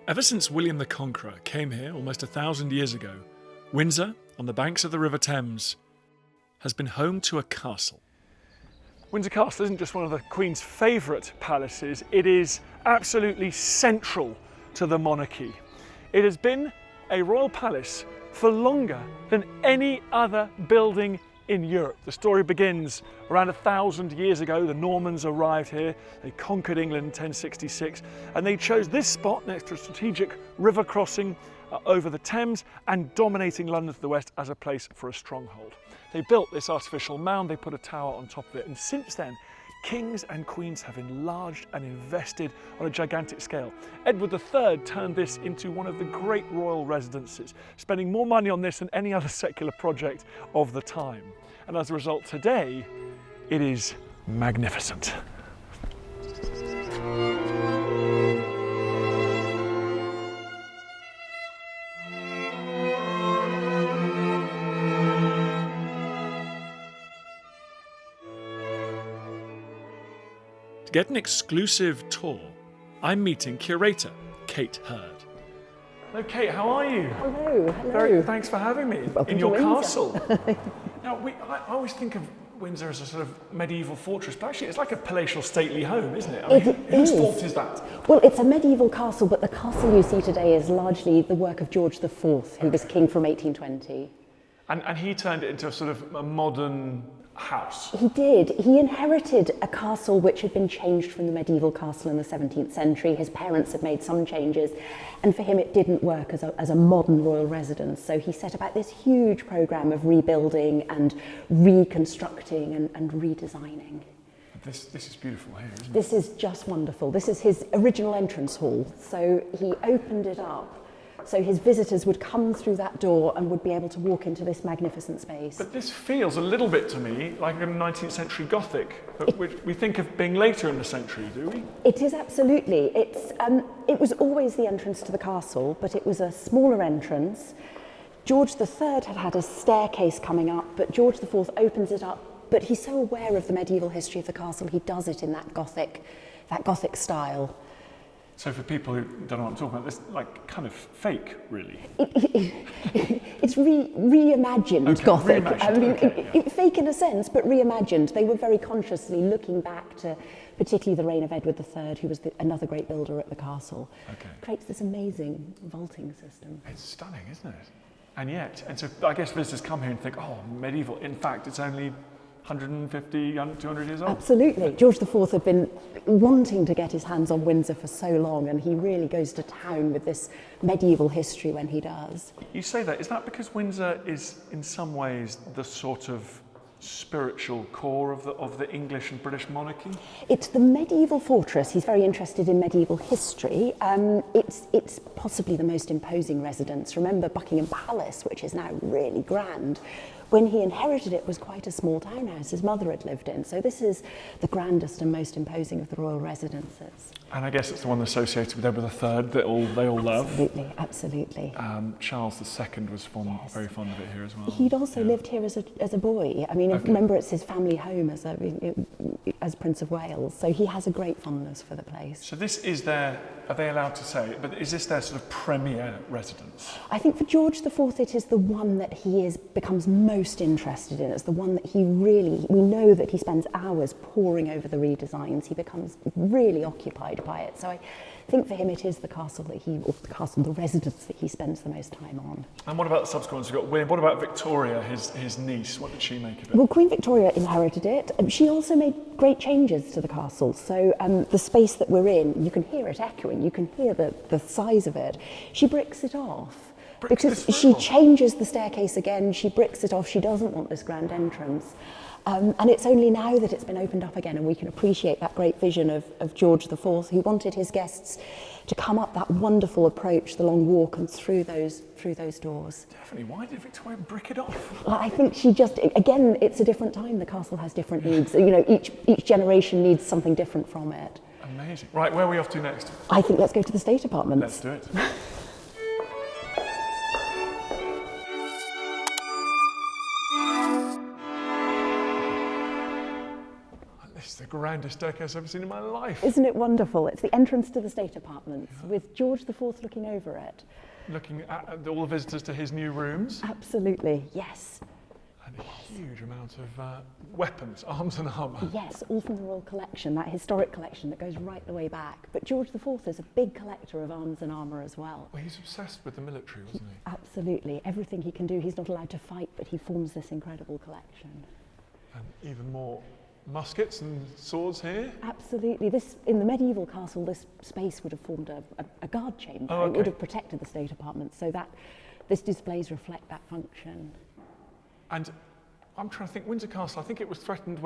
Ever since William the Conqueror came here almost 1,000 years ago, Windsor, on the banks of the River Thames, has been home to a castle. Windsor Castle isn't just one of the Queen's favourite palaces, it is absolutely central to the monarchy. It has been a royal palace for longer than any other building in Europe. The story begins around 1,000 years ago. The Normans arrived here, they conquered England in 1066, and they chose this spot next to a strategic river crossing over the Thames and dominating London to the west as a place for a stronghold. They built this artificial mound, they put a tower on top of it, and since then kings and queens have enlarged and invested on a gigantic scale. Edward III turned this into one of the great royal residences, spending more money on this than any other secular project of the time. And as a result, today, it is magnificent. To get an exclusive tour, I'm meeting curator Kate Hurd. Hello Kate, how are you? Hello. Thanks for having me in your castle. Now, I always think of Windsor as a sort of medieval fortress, but actually it's like a palatial stately home, isn't it? I mean, whose fault is that? Well, it's a medieval castle, but the castle you see today is largely the work of George IV, who was king from 1820. And he turned it into a sort of a modern house. He did. He inherited a castle which had been changed from the medieval castle in the 17th century. His parents had made some changes, and for him it didn't work as a modern royal residence. So he set about this huge programme of rebuilding and reconstructing and redesigning. This is beautiful here, isn't it? This is just wonderful. This is his original entrance hall. So he opened it up so his visitors would come through that door and would be able to walk into this magnificent space. But this feels a little bit to me like a 19th century Gothic, which we think of being later in the century, do we? It is absolutely. It was always the entrance to the castle, but it was a smaller entrance. George III had a staircase coming up, but George IV opens it up, but he's so aware of the medieval history of the castle, he does it in that Gothic style. So for people who don't know what I'm talking about, this like kind of fake, really. It's reimagined Gothic. Reimagined, fake in a sense, but reimagined. They were very consciously looking back to particularly the reign of Edward III, who was another great builder at the castle. Creates this amazing vaulting system. It's stunning, isn't it? And so I guess visitors come here and think, oh, medieval. In fact, it's only 150, 200 years old. Absolutely. George IV had been wanting to get his hands on Windsor for so long, and he really goes to town with this medieval history when he does. You say that, is that because Windsor is in some ways the sort of spiritual core of the English and British monarchy? It's the medieval fortress. He's very interested in medieval history. It's possibly the most imposing residence. Remember Buckingham Palace, which is now really grand. When he inherited it, was quite a small townhouse his mother had lived in. So this is the grandest and most imposing of the royal residences. And I guess it's the one associated with Edward III that they all love. Absolutely. Charles II was very fond of it here as well. He'd also lived here as a boy. I mean, remember it's his family home as Prince of Wales. So he has a great fondness for the place. So this is are they allowed to say it, but is this their sort of premier residence? I think for George IV it is the one that he becomes most interested in. It's the one that we know that he spends hours poring over the redesigns. He becomes really occupied by it. So I think for him it is the residence that he spends the most time on. And what about the subsequent ones? We've got William. What about Victoria, his niece? What did she make of it? Well, Queen Victoria inherited it. She also made great changes to the castle. So the space that we're in, you can hear it echoing. You can hear the size of it. She bricks it off. Because she changes the staircase again, she bricks it off, she doesn't want this grand entrance. And it's only now that it's been opened up again and we can appreciate that great vision of George IV, who wanted his guests to come up that wonderful approach, the long walk, and through those doors. Definitely. Why did Victoria brick it off? Well, I think she just, again, it's a different time. The castle has different needs. You know, each generation needs something different from it. Amazing. Right, where are we off to next? I think let's go to the state apartments. Let's do it. This the grandest staircase I've ever seen in my life. Isn't it wonderful? It's the entrance to the state apartments with George IV looking over it. Looking at all the visitors to his new rooms. Absolutely, yes. And a huge amount of weapons, arms and armour. Yes, all from the Royal Collection, that historic collection that goes right the way back. But George IV is a big collector of arms and armour as well. Well, he's obsessed with the military, wasn't he? Absolutely. Everything he can do, he's not allowed to fight, but he forms this incredible collection. And even more muskets and swords here. Absolutely. In the medieval castle, this space would have formed a guard chamber. Oh, okay. It would have protected the state apartments, so that this displays reflect that function. And I'm trying to think, Windsor Castle, I think it was threatened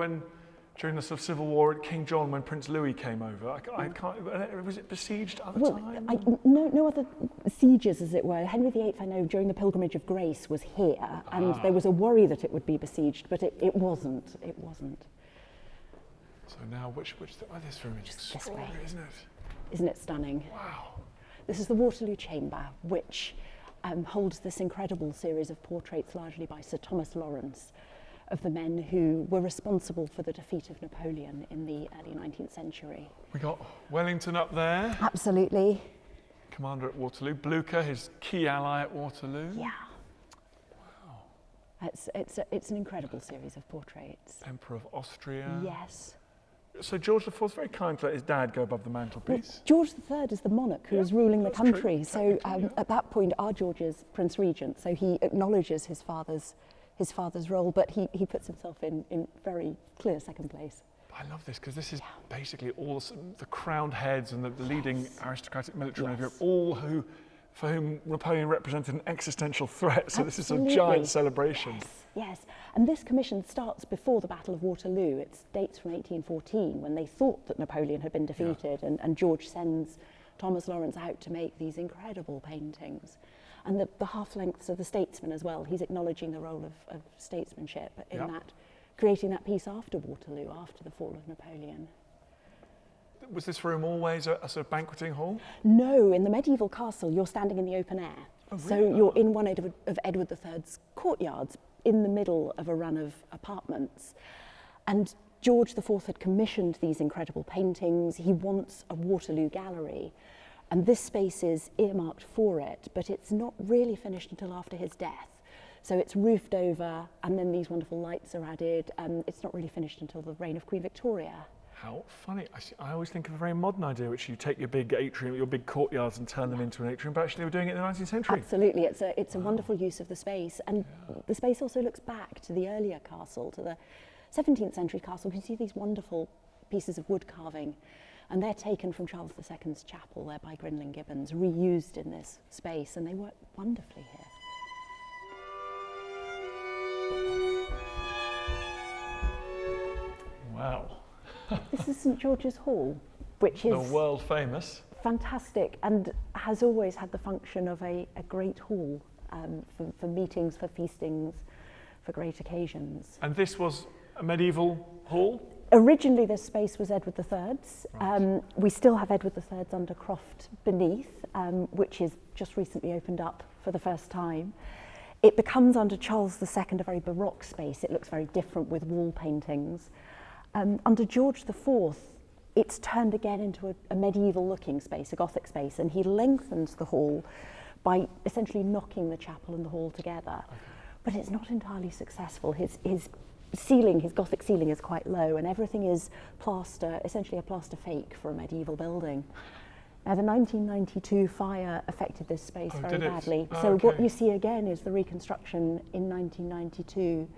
during the sort of Civil War at King John when Prince Louis came over. I can't, was it besieged at the time? No other sieges, as it were. Henry VIII, I know, during the Pilgrimage of Grace was here, and there was a worry that it would be besieged, but it wasn't. It wasn't. So now, this room is extraordinary, isn't it? Isn't it stunning? Wow. This is the Waterloo Chamber, which holds this incredible series of portraits, largely by Sir Thomas Lawrence, of the men who were responsible for the defeat of Napoleon in the early 19th century. We got Wellington up there. Absolutely. Commander at Waterloo. Blucher, his key ally at Waterloo. Yeah. Wow. It's an incredible series of portraits. Emperor of Austria. Yes. So George IV was very kind to let his dad go above the mantelpiece. Well, George III is the monarch who is ruling the country. True. So at that point, our George is Prince Regent. So he acknowledges his father's role, but he puts himself in very clear second place. I love this because this is basically all the crowned heads and the leading aristocratic military men of Europe, all for whom Napoleon represented an existential threat. So this is a giant celebration. Yes. And this commission starts before the Battle of Waterloo. It dates from 1814 when they thought that Napoleon had been defeated, and George sends Thomas Lawrence out to make these incredible paintings. And the half-lengths of the statesman as well. He's acknowledging the role of statesmanship in that, creating that piece after Waterloo, after the fall of Napoleon. Was this room always a sort of banqueting hall? No, in the medieval castle, you're standing in the open air. Oh, really? So you're in one of Edward III's courtyards, in the middle of a run of apartments. And George IV had commissioned these incredible paintings. He wants a Waterloo gallery. And this space is earmarked for it, but it's not really finished until after his death. So it's roofed over, and then these wonderful lights are added. It's not really finished until the reign of Queen Victoria. How funny. I always think of a very modern idea, which you take your big atrium, your big courtyards and turn them into an atrium, but actually they were doing it in the 19th century. Absolutely. It's a wonderful use of the space. And the space also looks back to the earlier castle, to the 17th century castle. You can see these wonderful pieces of wood carving, and they're taken from Charles II's chapel there by Grinling Gibbons, reused in this space, and they work wonderfully here. Wow. This is St George's Hall, which is the world famous. Fantastic, and has always had the function of a great hall for meetings, for feastings, for great occasions. And this was a medieval hall? Originally this space was Edward III's. Right. We still have Edward III's undercroft beneath, which is just recently opened up for the first time. It becomes under Charles II a very Baroque space. It looks very different with wall paintings. Under George IV, it's turned again into a medieval-looking space, a Gothic space, and he lengthens the hall by essentially knocking the chapel and the hall together. Okay. But it's not entirely successful. His ceiling, his Gothic ceiling, is quite low, and everything is plaster, essentially a plaster fake for a medieval building. Now, the 1992 fire affected this space very badly. So what you see again is the reconstruction in 1992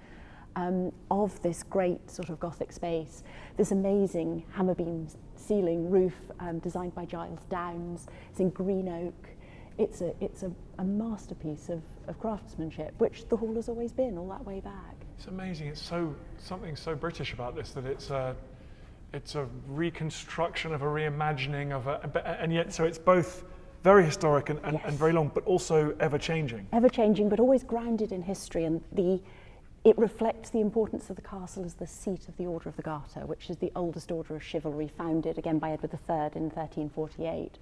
of this great sort of Gothic space, this amazing hammer beam ceiling roof designed by Giles Downes. It's in green oak. It's a masterpiece of craftsmanship, which the hall has always been all that way back. It's amazing. It's something so British about this, that it's a reconstruction of a reimagining of and yet so it's both very historic and very long, but also ever changing. Ever changing, but always grounded in history, and it reflects the importance of the castle as the seat of the Order of the Garter, which is the oldest order of chivalry, founded again by Edward III in 1348.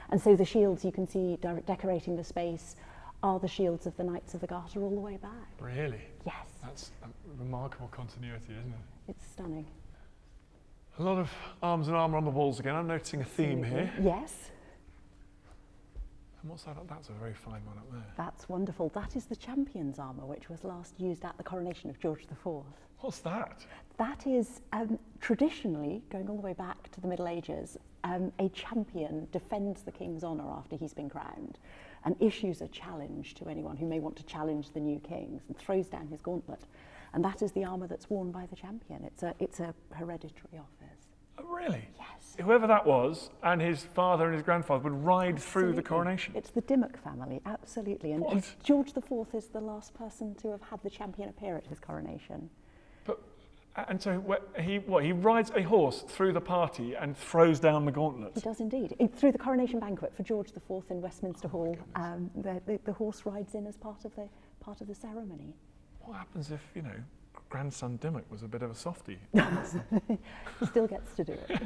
And so the shields you can see decorating the space are the shields of the Knights of the Garter all the way back. Really? Yes. That's a remarkable continuity, isn't it? It's stunning. A lot of arms and armour on the walls again. I'm noticing a theme here. Yes. And what's that? That's a very fine one up there. That's wonderful. That is the champion's armour, which was last used at the coronation of George IV. What's that? That is traditionally, going all the way back to the Middle Ages, a champion defends the king's honour after he's been crowned and issues a challenge to anyone who may want to challenge the new king and throws down his gauntlet. And that is the armour that's worn by the champion. It's a hereditary office. Oh, really? Yes. Whoever that was, and his father and his grandfather would ride through the coronation. It's the Dimmock family, absolutely. And What? George IV is the last person to have had the champion appear at his coronation. But, and so he rides a horse through the party and throws down the gauntlet. He does indeed. Through the coronation banquet for George IV in Westminster Hall, the horse rides in as part of the ceremony. What happens if, grandson Dimmock was a bit of a softie? Still gets to do it.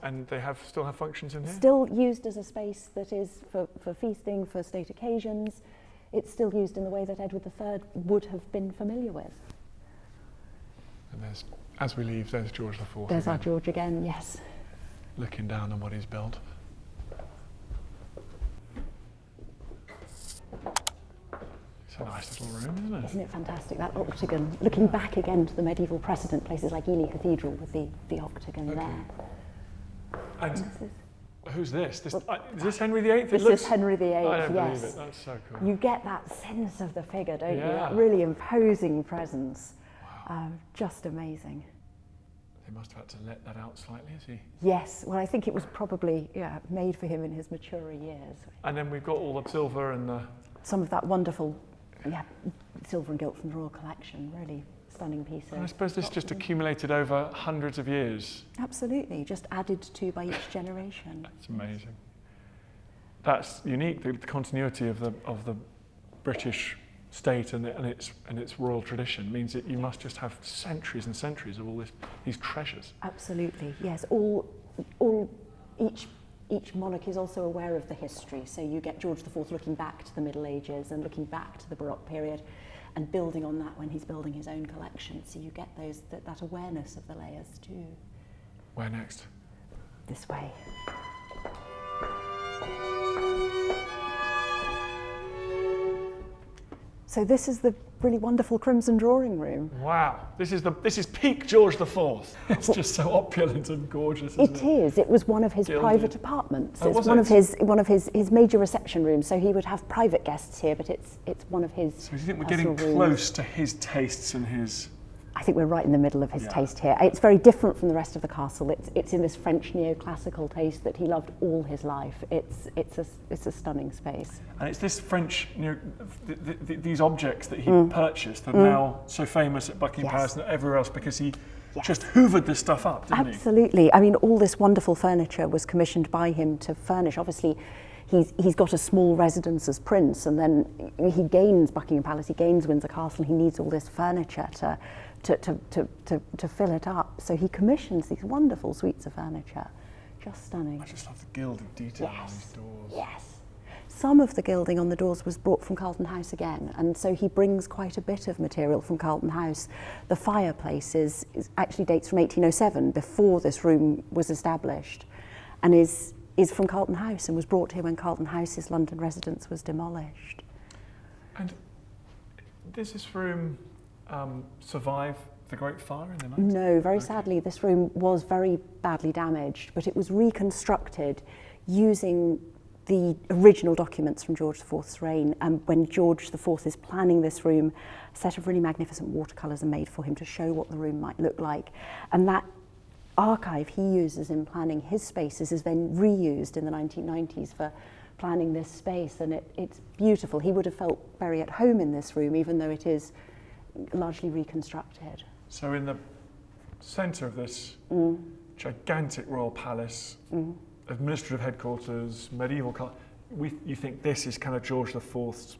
And they still have functions in here? Still used as a space that is for feasting, for state occasions. It's still used in the way that Edward III would have been familiar with. And as we leave, there's George IV. There's our George again, yes. Looking down on what he's built. It's a nice little room, isn't it? Isn't it fantastic? That octagon, looking back again to the medieval precedent, places like Ely Cathedral with the octagon there. And who's this? Is this Henry VIII? This is Henry VIII, I don't yes. believe it. That's so cool. You get that sense of the figure, don't you? Yeah. That really imposing presence. Wow. Just amazing. They must have had to let that out slightly, has he? Yes, well, I think it was probably made for him in his maturer years. And then we've got all the silver and the... Some of that wonderful silver and gilt from the Royal Collection, really stunning pieces. And I suppose this just accumulated over hundreds of years. Absolutely, just added to by each generation. It's amazing. That's unique, the continuity of the British state and its royal tradition means that you must just have centuries and centuries of all these treasures. Absolutely, yes. Each monarch is also aware of the history, so you get George IV looking back to the Middle Ages and looking back to the Baroque period and building on that when he's building his own collection, so you get that awareness of the layers too. Where next? This way. So this is the really wonderful crimson drawing room. Wow, this is peak George IV. It's just so opulent and gorgeous, isn't it? It is. It was one of his Gilded. private apartments. Oh, It's was one of his major reception rooms. So he would have private guests here, but it's one of his. So do you think we're personal getting rooms. close to his tastes and his... I think we're right in the middle of his taste here. It's very different from the rest of the castle. It's in this French neoclassical taste that he loved all his life. It's a stunning space. And it's this French, these objects that he purchased that are now so famous at Buckingham Palace and everywhere else because he just hoovered this stuff up, didn't he? Absolutely. I mean, all this wonderful furniture was commissioned by him to furnish. Obviously, he's got a small residence as prince, and then he gains Buckingham Palace, he gains Windsor Castle, and he needs all this furniture to fill it up. So he commissions these wonderful suites of furniture. Just stunning. I just love the gilded detail on these doors. Yes. Some of the gilding on the doors was brought from Carlton House again, and so he brings quite a bit of material from Carlton House. The fireplace actually dates from 1807, before this room was established, and is from Carlton House and was brought here when Carlton House's London residence was demolished. And does this room survive the Great Fire in the 90s? No, very sadly, this room was very badly damaged, but it was reconstructed using the original documents from George IV's reign. And when George IV is planning this room, a set of really magnificent watercolours are made for him to show what the room might look like. And that archive he uses in planning his spaces is then reused in the 1990s for planning this space, and it's beautiful. He would have felt very at home in this room, even though it is largely reconstructed. So in the centre of this gigantic royal palace, administrative headquarters, medieval you think this is kind of George IV's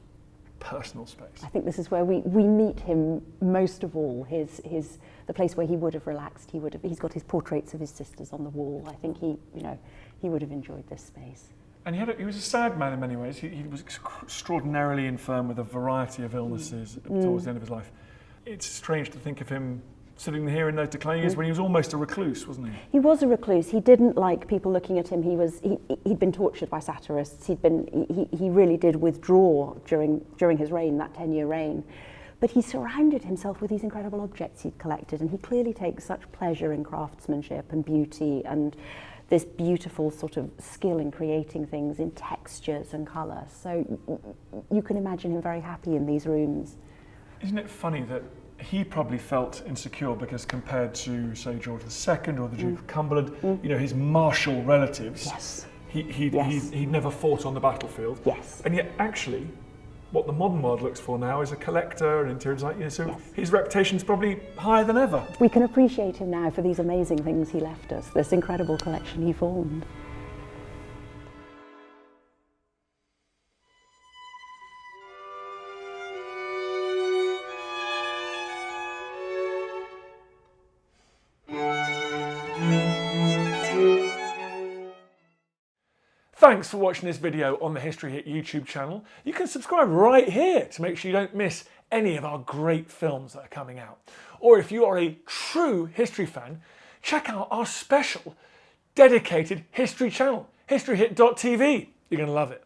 personal space? I think this is where we meet him most of all. The place where he would have relaxed. He's got his portraits of his sisters on the wall. I think he would have enjoyed this space. And he was a sad man in many ways. He was extraordinarily infirm with a variety of illnesses towards the end of his life. It's strange to think of him sitting here in those declining years when he was almost a recluse, wasn't he? He was a recluse. He didn't like people looking at him. He'd been tortured by satirists. He really did withdraw during his reign, that 10-year reign. But he surrounded himself with these incredible objects he'd collected, and he clearly takes such pleasure in craftsmanship and beauty and this beautiful sort of skill in creating things in textures and colour. So you can imagine him very happy in these rooms. Isn't it funny that he probably felt insecure because compared to, say, George II or the Duke of Cumberland, you know, his martial relatives, Yes. he'd never fought on the battlefield. Yes. And yet, actually, what the modern world looks for now is a collector and interior designer. You know, so his reputation's probably higher than ever. We can appreciate him now for these amazing things he left us, this incredible collection he formed. Thanks for watching this video on the History Hit YouTube channel. You can subscribe right here to make sure you don't miss any of our great films that are coming out. Or if you are a true history fan, check out our special dedicated history channel, historyhit.tv. You're going to love it.